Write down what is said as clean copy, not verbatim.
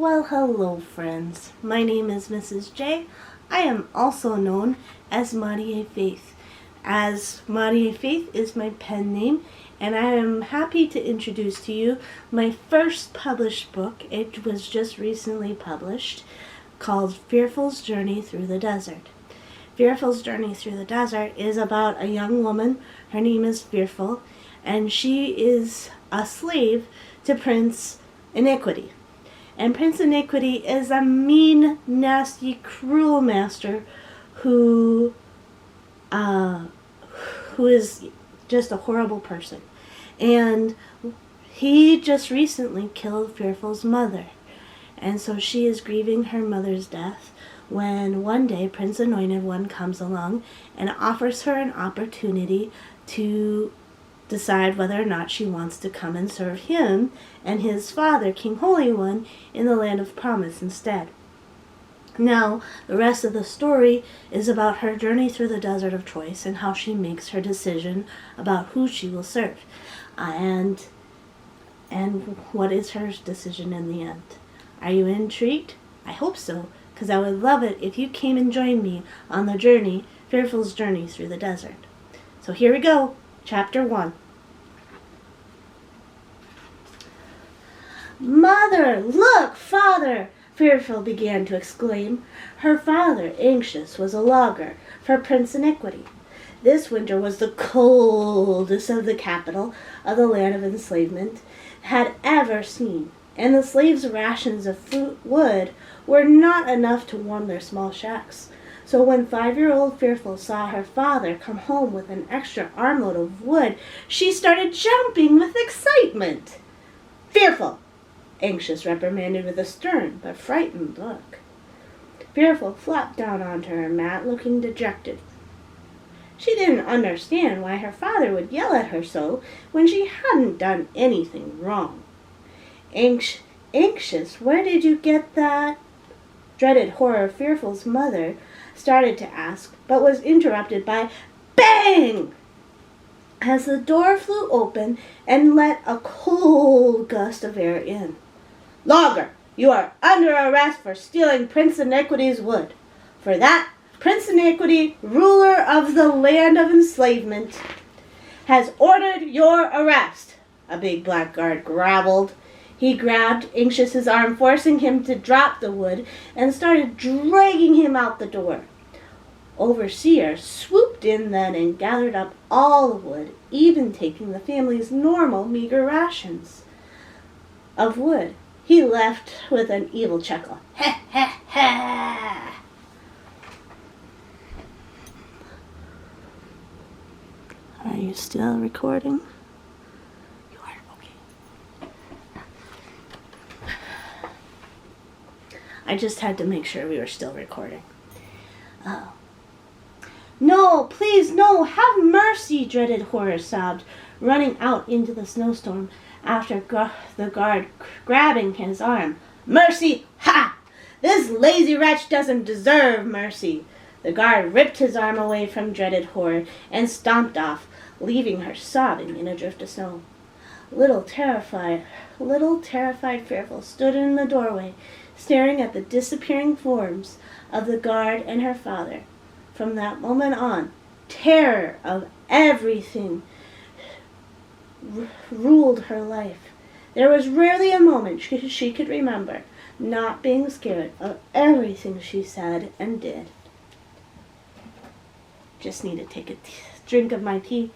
Well, hello friends. My name is Mrs. J. I am also known as Mawdiay Faith, as Mawdiay Faith is my pen name, and I am happy to introduce to you my first published book. It was just recently published, called Fearful's Journey Through the Desert. Fearful's Journey Through the Desert is about a young woman. Her name is Fearful, and she is a slave to Prince Iniquity. And Prince Iniquity is a mean, nasty, cruel master who is just a horrible person. And he just recently killed Fearful's mother. And so she is grieving her mother's death when one day Prince Anointed One comes along and offers her an opportunity to decide whether or not she wants to come and serve him and his father, King Holy One, in the land of promise instead. Now, the rest of the story is about her journey through the desert of choice and how she makes her decision about who she will serve. And what is her decision in the end. Are you intrigued? I hope so, because I would love it if you came and joined me on the journey, Fearful's Journey Through the Desert. So here we go, Chapter 1. "Mother, look, father!" Fearful began to exclaim. Her father, anxious, was a logger for Prince Iniquity. This winter was the coldest of the capital of the land of enslavement had ever seen, and the slaves' rations of wood were not enough to warm their small shacks. So when 5-year-old Fearful saw her father come home with an extra armload of wood, she started jumping with excitement. "Fearful!" Anxious reprimanded with a stern but frightened look. Fearful flopped down onto her mat, looking dejected. She didn't understand why her father would yell at her so when she hadn't done anything wrong. Anxious, where did you get that?" Dreaded horror Fearful's mother started to ask, but was interrupted by bang! As the door flew open and let a cold gust of air in. "Logger, you are under arrest for stealing Prince Iniquity's wood. For that, Prince Iniquity, ruler of the land of enslavement, has ordered your arrest," a big black guard growled. He grabbed Anxious's arm, forcing him to drop the wood, and started dragging him out the door. Overseer swooped in then and gathered up all the wood, even taking the family's normal meager rations of wood. He left with an evil chuckle. "Ha ha ha!" Are you still recording? You are, okay. I just had to make sure we were still recording. Oh. "No, please, no, have mercy," dreaded horror sobbed, running out into the snowstorm after the guard grabbing his arm. "Mercy? Ha! This lazy wretch doesn't deserve mercy." The guard ripped his arm away from dreaded horror and stomped off, leaving her sobbing in a drift of snow. Little terrified Fearful stood in the doorway, staring at the disappearing forms of the guard and her father. From that moment on, terror of everything ruled her life. There was rarely a moment she could remember not being scared of everything she said and did. Just need to take a drink of my tea.